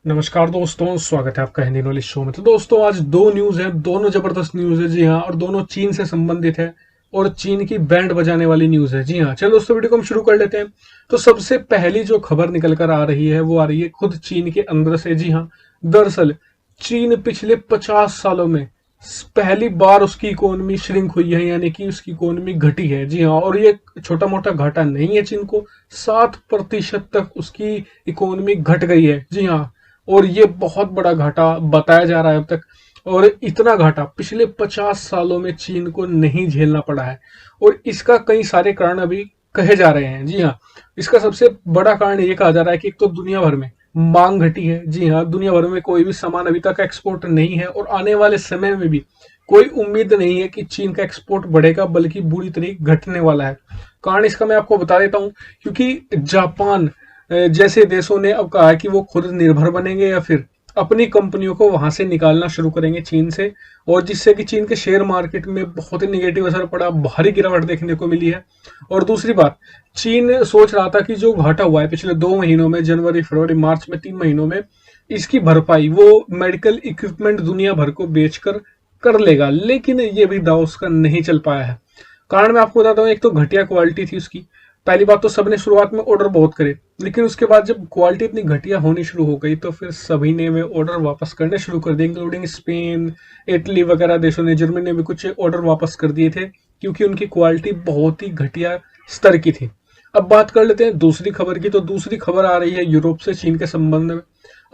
नमस्कार दोस्तों, स्वागत है आपका हिंदी नॉलेज शो में। तो दोस्तों, आज दो न्यूज हैं, दोनों जबरदस्त न्यूज है। जी हाँ, और दोनों चीन से संबंधित है और चीन की बैंड बजाने वाली न्यूज है। जी हाँ, चलो दोस्तों, वीडियो को हम शुरू कर लेते हैं। तो सबसे पहली जो खबर निकल कर आ रही है वो आ रही है खुद चीन के अंदर से। जी हाँ, दरअसल चीन पिछले 50 सालों में पहली बार उसकी इकोनॉमी श्रिंक हुई है, यानी कि उसकी इकोनॉमी घटी है। जी हाँ, और ये छोटा मोटा घाटा नहीं है। चीन को 7% तक उसकी इकोनॉमी घट गई है। जी हाँ, और ये बहुत बड़ा घाटा बताया जा रहा है अब तक। और इतना घाटा पिछले 50 सालों में चीन को नहीं झेलना पड़ा है। और इसका कई सारे कारण अभी कहे जा रहे हैं। जी हाँ, इसका सबसे बड़ा कारण ये कहा जा रहा है कि एक तो दुनिया भर में मांग घटी है। जी हाँ, दुनिया भर में कोई भी सामान अभी तक एक्सपोर्ट नहीं है और आने वाले समय में भी कोई उम्मीद नहीं है कि चीन का एक्सपोर्ट बढ़ेगा, बल्कि बुरी तरह घटने वाला है। कारण इसका मैं आपको बता देता हूं, क्योंकि जापान जैसे देशों ने अब कहा है कि वो खुद निर्भर बनेंगे या फिर अपनी कंपनियों को वहां से निकालना शुरू करेंगे चीन से। और जिससे कि चीन के शेयर मार्केट में बहुत ही निगेटिव असर पड़ा, भारी गिरावट देखने को मिली है। और दूसरी बात, चीन सोच रहा था कि जो घाटा हुआ है पिछले 2 महीनों में, जनवरी फरवरी मार्च में, 3 महीनों में, इसकी भरपाई वो मेडिकल इक्विपमेंट दुनिया भर को बेचकर कर लेगा। लेकिन ये भी दाव उसका नहीं चल पाया है। कारण मैं आपको बताता हूँ, एक तो घटिया क्वालिटी थी उसकी। पहली बात तो सबने शुरुआत में ऑर्डर बहुत करे, लेकिन उसके बाद जब क्वालिटी इतनी घटिया होनी शुरू हो गई तो फिर सभी ने वे ऑर्डर वापस करने शुरू कर दिए, इंक्लूडिंग स्पेन, इटली वगैरह देशों ने, जर्मनी ने भी कुछ ऑर्डर वापस कर दिए थे, क्योंकि उनकी क्वालिटी बहुत ही घटिया स्तर की थी। अब बात कर लेते हैं दूसरी खबर की। तो दूसरी खबर आ रही है यूरोप से चीन के संबंध में।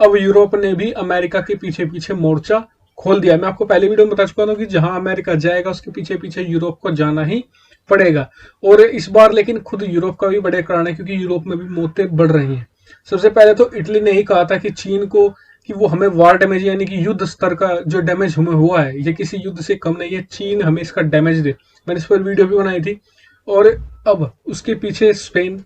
अब यूरोप ने भी अमेरिका के पीछे पीछे मोर्चा खोल दिया। मैं आपको पहले वीडियो में बता चुका हूं कि जहां अमेरिका जाएगा उसके पीछे पीछे यूरोप को जाना ही पड़ेगा। और इस बार लेकिन खुद यूरोप का भी बड़े कारण है, क्योंकि यूरोप में भी मौतें बढ़ रही हैं। सबसे पहले तो इटली ने ही कहा था कि चीन को कि वो हमें वार डैमेज, यानी कि युद्ध स्तर का जो डैमेज हमें हुआ है ये किसी युद्ध से कम नहीं है, चीन हमें इसका डैमेज दे। मैंने इस पर वीडियो भी बनाई थी। और अब उसके पीछे स्पेन,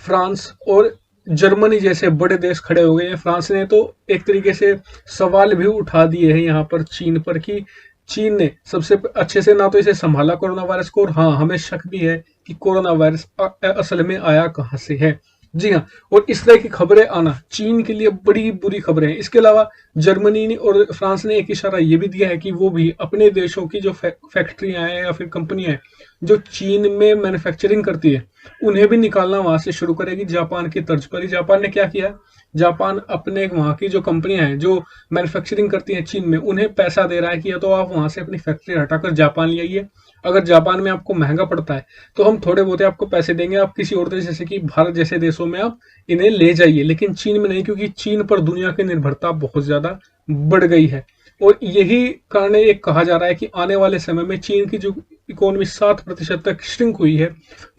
फ्रांस और जर्मनी जैसे बड़े देश खड़े हो गए हैं। फ्रांस ने तो एक तरीके से सवाल भी उठा दिए हैं यहाँ पर चीन पर कि चीन ने सबसे अच्छे से ना तो इसे संभाला कोरोना वायरस को, और हाँ, हमें शक भी है कि कोरोना वायरस असल में आया कहाँ से है। जी हाँ, और इस तरह की खबरें आना चीन के लिए बड़ी बुरी खबरें हैं। इसके अलावा जर्मनी ने और फ्रांस ने एक इशारा ये भी दिया है कि वो भी अपने देशों की जो फैक्ट्रियां हैं या फिर कंपनियां हैं जो चीन में मैन्युफैक्चरिंग करती है, उन्हें भी निकालना वहां से शुरू करेगी, जापान की तर्ज पर ही। जापान ने क्या किया, जापान अपने वहां की जो कंपनियां हैं जो मैन्युफैक्चरिंग करती हैं चीन में, उन्हें पैसा दे रहा है कि या तो आप वहां से अपनी फैक्ट्री हटाकर जापान ले आइए, अगर जापान में आपको महंगा पड़ता है तो हम थोड़े बहुत आपको पैसे देंगे, आप किसी और देश जैसे कि भारत जैसे देशों में आप इन्हें ले जाइए, लेकिन चीन में नहीं, क्योंकि चीन पर दुनिया की निर्भरता बहुत ज्यादा बढ़ गई है। और यही कारण एक कहा जा रहा है कि आने वाले समय में चीन की जो इकोनॉमी 7% तक श्रिंक हुई है,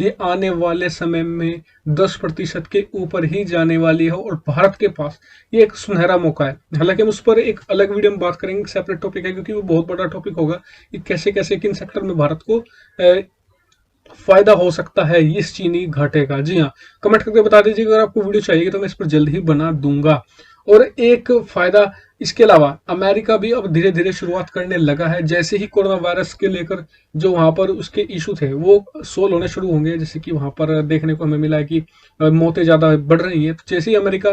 ये आने वाले समय में 10% के ऊपर ही जाने वाली है। और भारत के पास ये एक सुनहरा मौका है। हालांकि हम उस पर एक अलग वीडियो में बात करेंगे, सेपरेट टॉपिक है, क्योंकि वो बहुत बड़ा टॉपिक होगा कि कैसे कैसे किन सेक्टर में भारत को फायदा हो सकता है इस चीनी घाटे का। जी हाँ, कमेंट करके बता दीजिए अगर आपको वीडियो चाहिए तो मैं इस पर जल्द ही बना दूंगा। और एक फायदा इसके अलावा अमेरिका भी अब धीरे धीरे शुरुआत करने लगा है। जैसे ही कोरोना वायरस के लेकर जो वहां पर उसके इशू थे वो सोल्व होने शुरू होंगे, जैसे कि वहां पर देखने को हमें मिला है कि मौतें ज्यादा बढ़ रही हैं, तो जैसे ही अमेरिका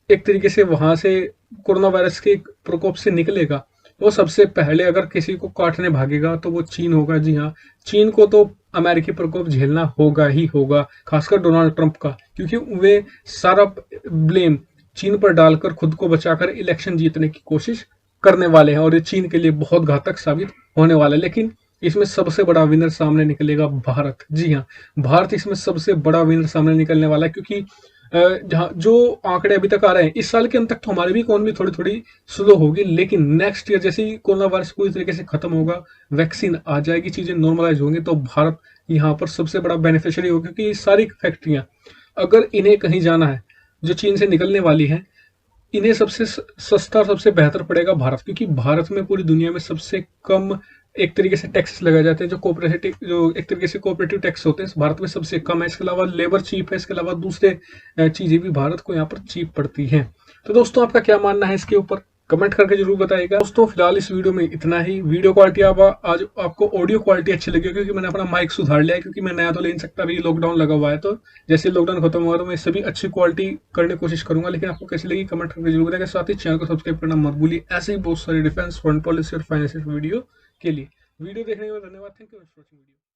एक तरीके से वहां से कोरोना वायरस के प्रकोप से निकलेगा, वो सबसे पहले अगर किसी को काटने भागेगा तो वो चीन होगा। जी हाँ, चीन को तो अमेरिकी प्रकोप झेलना होगा ही होगा, खासकर डोनाल्ड ट्रंप का, क्योंकि वे सारा ब्लेम चीन पर डालकर खुद को बचाकर इलेक्शन जीतने की कोशिश करने वाले हैं। और ये चीन के लिए बहुत घातक साबित होने वाला है। लेकिन इसमें सबसे बड़ा विनर सामने निकलेगा भारत। जी हाँ, भारत इसमें सबसे बड़ा विनर सामने निकलने वाला है, क्योंकि जहाँ जो आंकड़े अभी तक आ रहे हैं, इस साल के अंत तक तो हमारी भी इकोनॉमी थोड़ी थोड़ी स्लो होगी, लेकिन नेक्स्ट ईयर जैसे ही कोरोना वायरस पूरी तरीके से खत्म होगा, वैक्सीन आ जाएगी, चीजें नॉर्मलाइज होंगी, तो भारत यहाँ पर सबसे बड़ा बेनिफिशियरी होगा। क्योंकि ये सारी फैक्ट्रियां अगर इन्हें कहीं जाना है जो चीन से निकलने वाली है, इन्हें सबसे सस्ता और सबसे बेहतर पड़ेगा भारत, क्योंकि भारत में पूरी दुनिया में सबसे कम एक तरीके से टैक्सेस लगाए जाते हैं, जो कोऑपरेटिव, जो एक तरीके से कोऑपरेटिव टैक्स होते हैं, भारत में सबसे कम है। इसके अलावा लेबर चीप है, इसके अलावा दूसरे चीजें भी भारत को यहाँ पर चीप पड़ती हैं। तो दोस्तों, आपका क्या मानना है इसके ऊपर, कमेंट करके जरूर बताइएगा। दोस्तों फिलहाल इस वीडियो में इतना ही। वीडियो क्वालिटी आज आपको ऑडियो क्वालिटी अच्छी लगी क्योंकि मैंने अपना माइक सुधार लिया है, क्योंकि मैं नया तो ले नहीं सकता, अभी लॉकडाउन लगा हुआ है। तो जैसे लॉकडाउन खत्म होगा तो मैं इससे भी अच्छी क्वालिटी करने की कोशिश करूंगा। लेकिन आपको कैसी लगी कमेंट करके जरूर बताइएगा। साथ ही चैनल को सब्सक्राइब करना मत भूलिए ऐसे ही बहुत सारी डिफेंस, फॉरेन पॉलिसी और फाइनेंशियल वीडियो के लिए। वीडियो देखने के लिए धन्यवाद। Thank you for watching video.